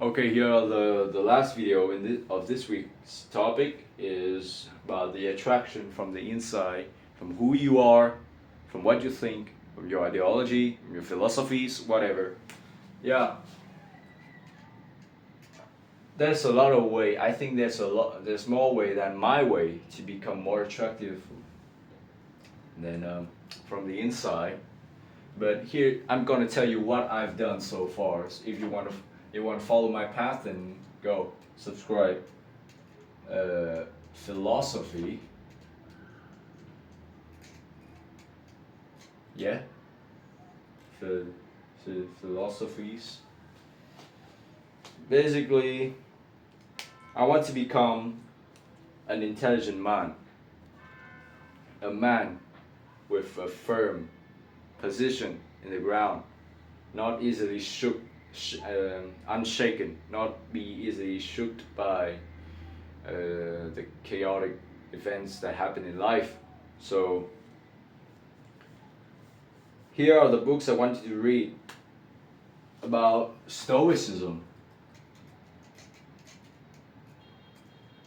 Okay, here are the last video of this week's topic is about the attraction from the inside, from who you are, from what you think, from your ideology, from your philosophies, whatever. Yeah, there's a lot of way. I think there's more way than my way to become more attractive than from the inside. But here I'm gonna tell you what I've done so far. So if you want to follow my path, then go subscribe. Philosophy, yeah, Ph- philosophies. Basically, I want to become an intelligent man, a man with a firm position in the ground, not easily shook, unshaken, not be easily shook by the chaotic events that happen in life. So here are the books I want you to read about Stoicism.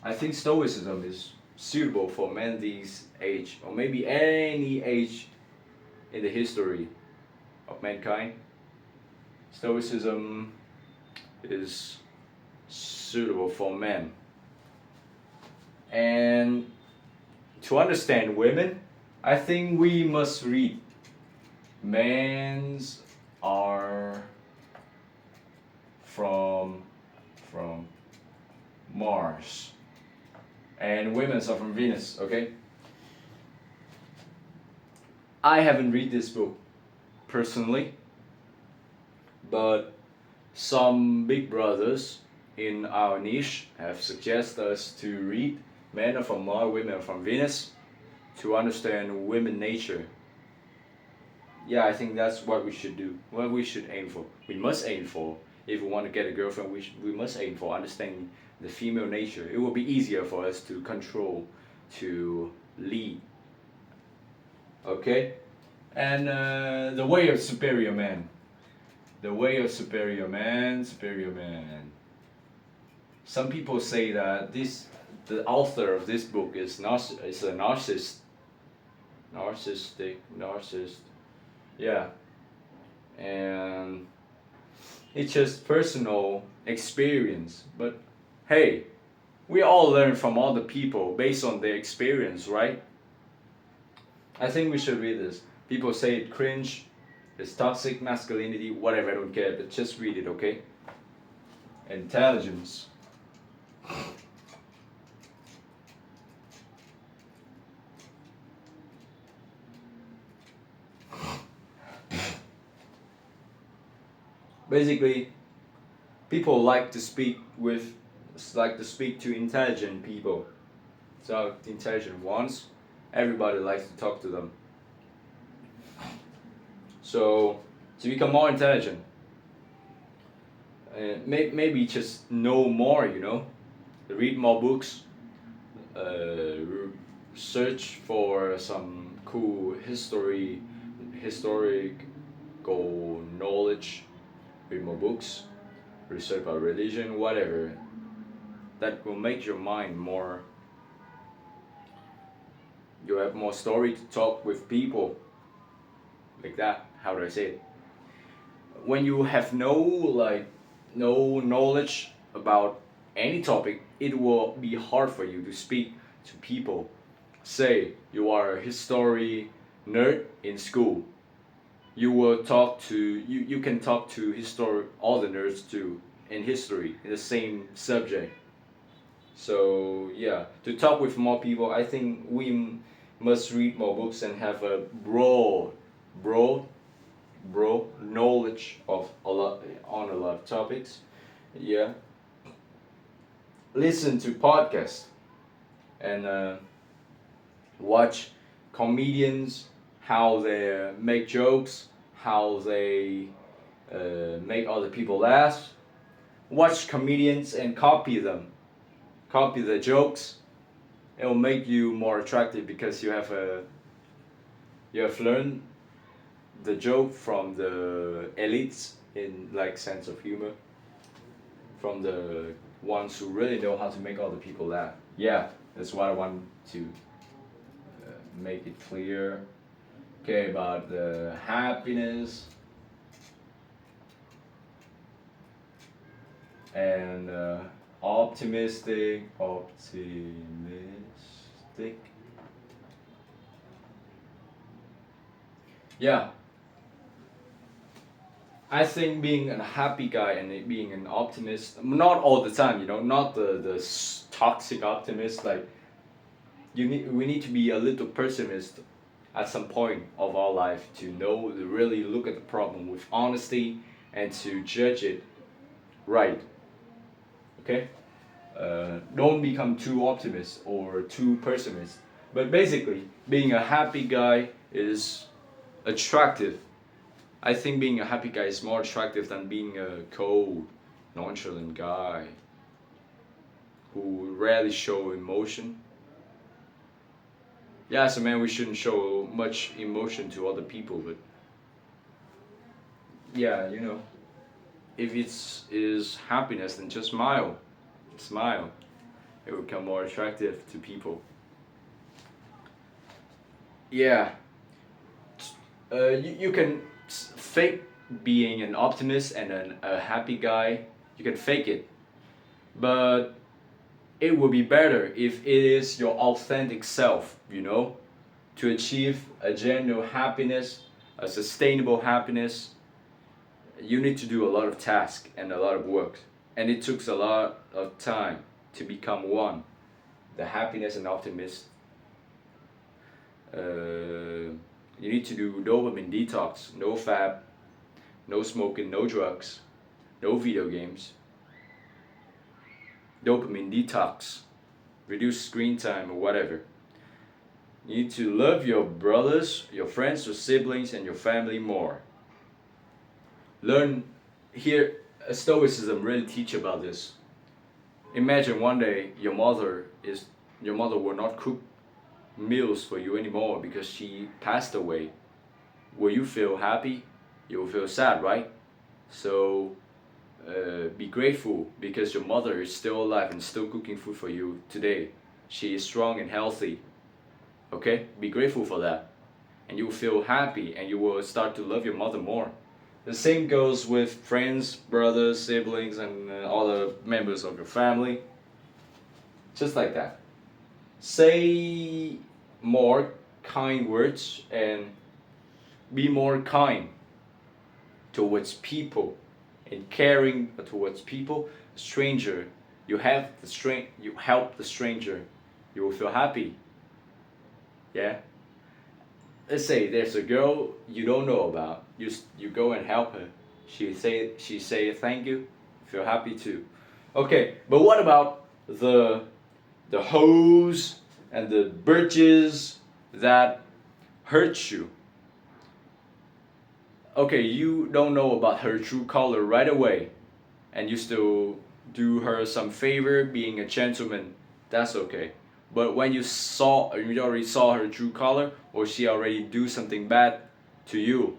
I think Stoicism is suitable for men these age, or maybe any age in the history of mankind. Stoicism is suitable for men. And to understand women, I think we must read Men's are from from Mars and women's are from Venus, okay? I haven't read this book personally, but some big brothers in our niche have suggested us to read Men are from Mars, Women are from Venus to understand women nature. Yeah, I think that's what we should do. What we should aim for. We must aim for. If we want to get a girlfriend, we must aim for understanding the female nature. It will be easier for us to control, to lead. Okay? And the way of superior man. The way of superior man, superior man. Some people say that the author of this book is a narcissist. Narcissist. Yeah. And it's just personal experience. But hey, we all learn from other people based on their experience, right? I think we should read this. People say it cringe, it's toxic masculinity, whatever, I don't care, but just read it, okay? Intelligence. Basically, people like to speak to intelligent people. So intelligent ones, everybody likes to talk to them. So to become more intelligent, maybe just know more, read more books, search for some cool historical knowledge, read more books, research about religion, whatever. That will make your mind more. You have more story to talk with people, like that. How do I say it? When you have no knowledge about any topic, it will be hard for you to speak to people. Say you are a history nerd in school, you can talk to history all the nerds too in history in the same subject. So yeah, to talk with more people, I think we must read more books and have a broad knowledge of a lot of topics. Yeah, listen to podcasts and watch comedians how they make jokes, how they make other people laugh. Watch comedians and copy them, copy the jokes. It will make you more attractive because you have learned the joke from the elites in like sense of humor. from the ones who really know how to make other people laugh. Yeah, that's what I want to make it clear. Okay, about the happiness and optimistic. Yeah, I think being a happy guy and being an optimist, not all the time, not the toxic optimist. Like we need to be a little pessimist at some point of our life to know to really look at the problem with honesty and to judge it right. Okay, don't become too optimist or too pessimist. But basically, being a happy guy is attractive. I think being a happy guy is more attractive than being a cold, nonchalant guy who rarely show emotion. Yeah, as a man, we shouldn't show much emotion to other people, but yeah, if it's is happiness, then just smile, smile. It will become more attractive to people. Yeah, you can fake being an optimist and a happy guy. You can fake it, but it would be better if it is your authentic self, to achieve a genuine happiness, a sustainable happiness. You need to do a lot of tasks and a lot of work, and it took a lot of time to become one, the happiness and optimist. You need to do dopamine detox, no fab, no smoking, no drugs, no video games. Dopamine detox, reduce screen time or whatever. You need to love your brothers, your friends, your siblings, and your family more. Learn here. Stoicism really teach about this. Imagine one day your mother will not cook meals for you anymore because she passed away. Will you feel happy? You will feel sad, right? So be grateful because your mother is still alive and still cooking food for you today. She is strong and healthy. Okay? Be grateful for that. And you will feel happy and you will start to love your mother more. The same goes with friends, brothers, siblings, and other members of your family. Just like that. Say more kind words and be more kind towards people and caring towards people. Stranger, you help the stranger, you will feel happy. Yeah. Let's say there's a girl you don't know about. You go and help her. She say thank you. Feel happy too. Okay, but what about the hoes and the birches that hurt you? Okay, you don't know about her true color right away, and you still do her some favor, being a gentleman. That's okay. But when you already saw her true color, or she already do something bad to you,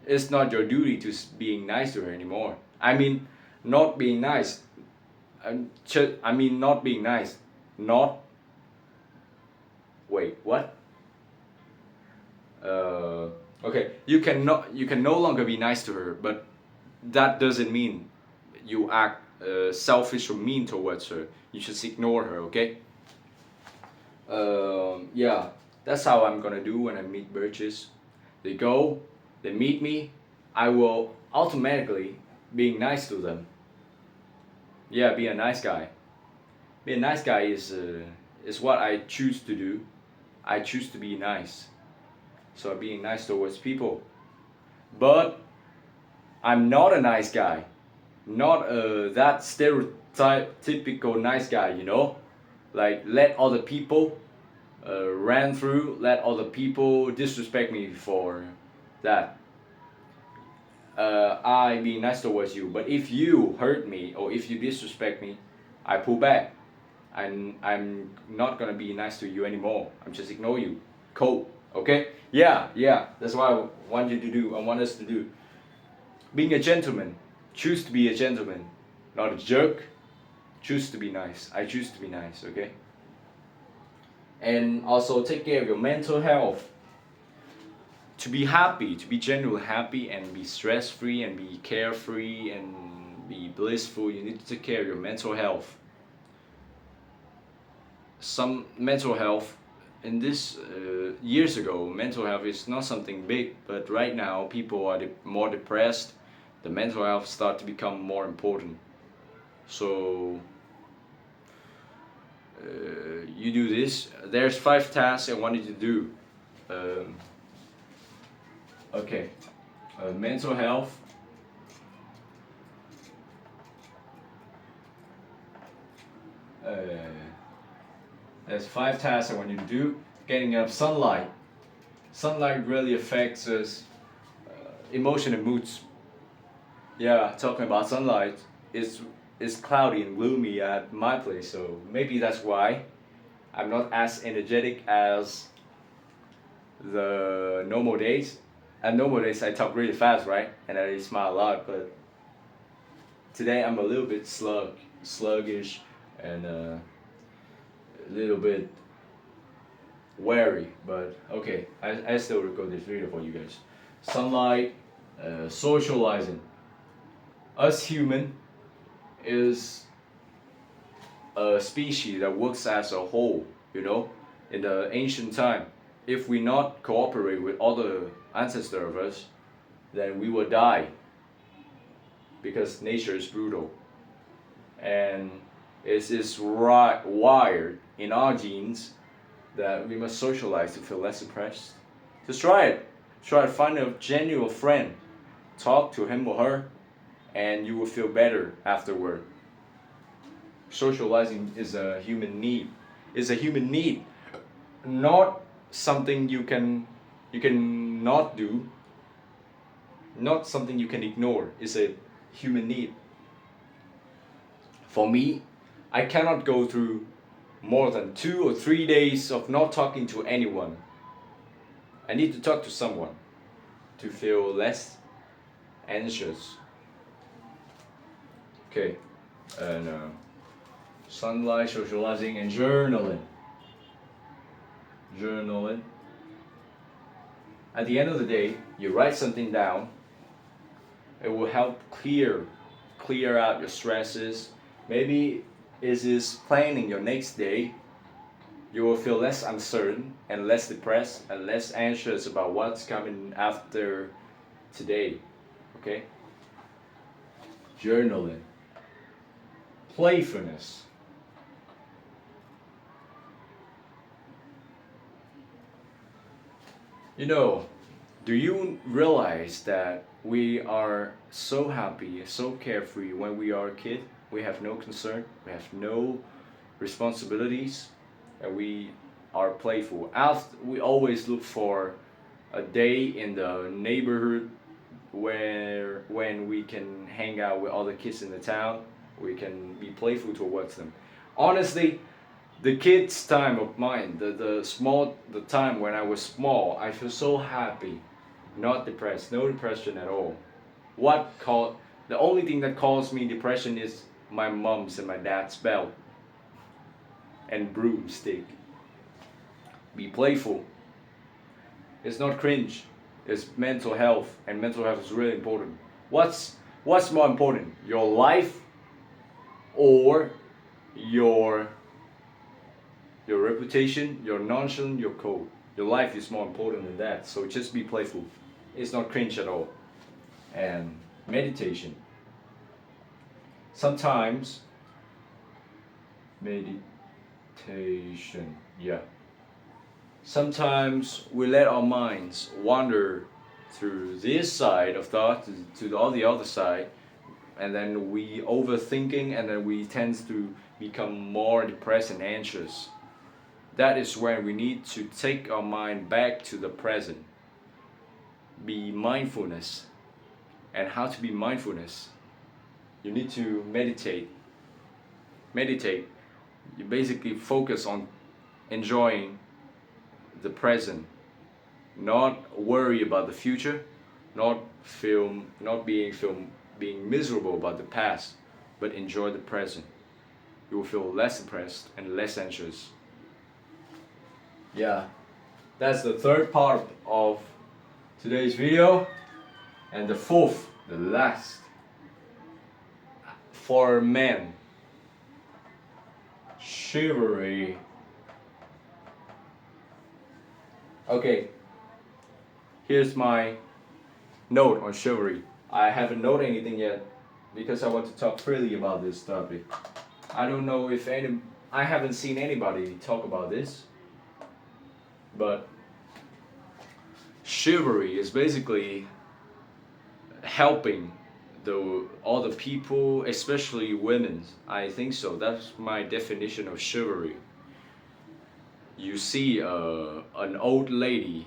it's not your duty to being nice to her anymore. I mean, not being nice. I mean, not being nice. Not. Wait, what? Okay, you can no longer be nice to her, but that doesn't mean you act selfish or mean towards her. You just ignore her, okay? Yeah, that's how I'm gonna do when I meet birches. They meet me, I will automatically being nice to them. Yeah, be a nice guy. Be a nice guy is what I choose to do. I choose to be nice. So I'm being nice towards people. But I'm not a nice guy. Not that stereotypical nice guy, Like let other people ran through, let other people disrespect me for that. I be nice towards you, but if you hurt me or if you disrespect me, I pull back. I'm not gonna be nice to you anymore. I'm just ignore you. Cool. Okay? Yeah. That's what I want you to do. I want us to do. Being a gentleman. Choose to be a gentleman. not a jerk. Choose to be nice. I choose to be nice, okay? And also take care of your mental health. To be happy, to be genuinely happy and be stress free and be carefree and be blissful, you need to take care of your mental health. Some mental health in this years ago, mental health is not something big, but right now people are more depressed. The mental health start to become more important. So you do this. There's 5 tasks I want you to do. Okay, mental health. There's 5 tasks I want you to do. Getting enough sunlight. Sunlight really affects us, emotion and moods. Yeah, talking about sunlight, it's cloudy and gloomy at my place, so maybe that's why I'm not as energetic as the normal days. At normal days I talk really fast, right? And I smile a lot, but today I'm a little bit sluggish, and a little bit wary, but okay, I still record this video for you guys. Sunlight, socializing. Us human is a species that works as a whole, you know. In the ancient time, if we not cooperate with other ancestors of us, then we will die, because nature is brutal, and it is wired in our genes that we must socialize to feel less depressed. Just try it. Try to find a genuine friend, talk to him or her, and you will feel better afterward. Socializing is a human need. It's a human need, not something you can not do, not something you can ignore. It's a human need. For me, I cannot go through more than 2 or 3 days of not talking to anyone. I need to talk to someone to feel less anxious. Okay, and sunlight, socializing, and journaling. Journaling. At the end of the day, you write something down. It will help clear out your stresses. Maybe it is planning your next day. You will feel less uncertain and less depressed and less anxious about what's coming after today. Okay? Journaling. Playfulness. You know, do you realize that we are so happy, so carefree when we are a kid? We have no concern, we have no responsibilities, and we are playful. After, we always look for a day in the neighborhood when we can hang out with other kids in the town. We can be playful towards them. Honestly, the kids' time of mine, the time when I was small, I feel so happy, not depressed, no depression at all. The only thing that caused me depression is my mom's and my dad's belt and broomstick. Be playful. It's not cringe. It's mental health, and mental health is really important. What's more important, your life or your reputation, your nonchalant, your code? Your life is more important than that. So just be playful. It's not cringe at all. And meditation. Sometimes meditation, yeah. Sometimes we let our minds wander through this side of thought to all the other side, and then we overthinking, and then we tend to become more depressed and anxious. That is when we need to take our mind back to the present. Be mindfulness. And how to be mindfulness? You need to meditate. Meditate. You basically focus on enjoying the present, not worry about the future, not being miserable about the past. but enjoy the present. You will feel less depressed and less anxious. Yeah, that's the third part of today's video. And the fourth, the last, for men, chivalry. Okay, here's my note on chivalry. I haven't noted anything yet because I want to talk freely about this topic. I don't know if I haven't seen anybody talk about this, but chivalry is basically helping all the people, especially women. I think so. That's my definition of chivalry. You see an old lady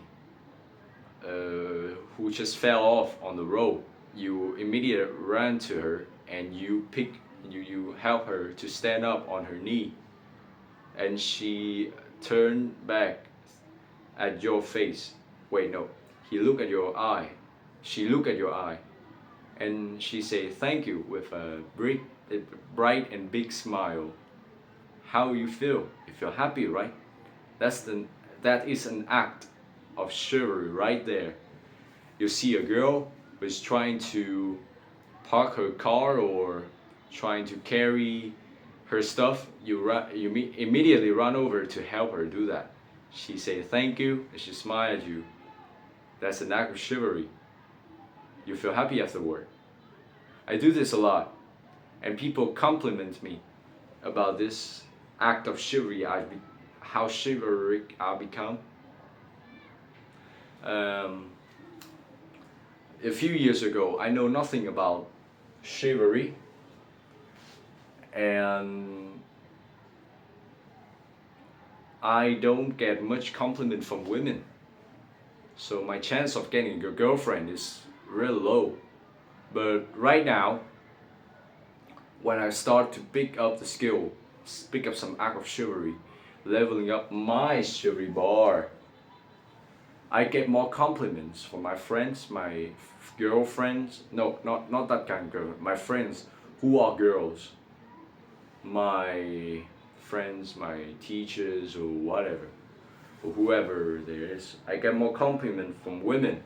who just fell off on the road. You immediately run to her and you help her to stand up on her knee, and she turned back at your face. Wait, no, he look at your eye. She look at your eye, and she say thank you with a bright and big smile. How you feel? You feel happy, right? That is an act of chivalry right there. You see a girl who is trying to park her car or trying to carry her stuff, you immediately run over to help her do that. She say thank you and she smile at you. That's an act of chivalry. You feel happy afterward. I do this a lot, and people compliment me about this act of chivalry. How chivalric I become. A few years ago, I know nothing about chivalry, and I don't get much compliment from women. So my chance of getting a girlfriend is really low. But right now, when I start to pick up the skill, pick up some act of chivalry, leveling up my chivalry bar, I get more compliments from my friends, my girlfriends. No, not that kind of girl. My friends who are girls. My friends, my teachers, or whatever, or whoever there is. I get more compliment from women.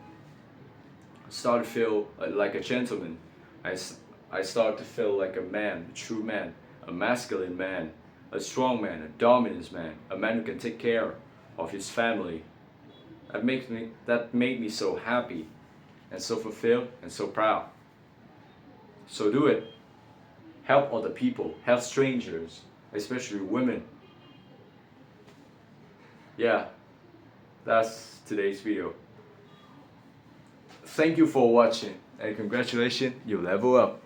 I start to feel like a gentleman. I start to feel like a man, a true man, a masculine man, a strong man, a dominant man, a man who can take care of his family. That made me so happy and so fulfilled and so proud. So do it. Help other people, help strangers, especially women. Yeah, that's today's video. Thank you for watching, and congratulations, you level up.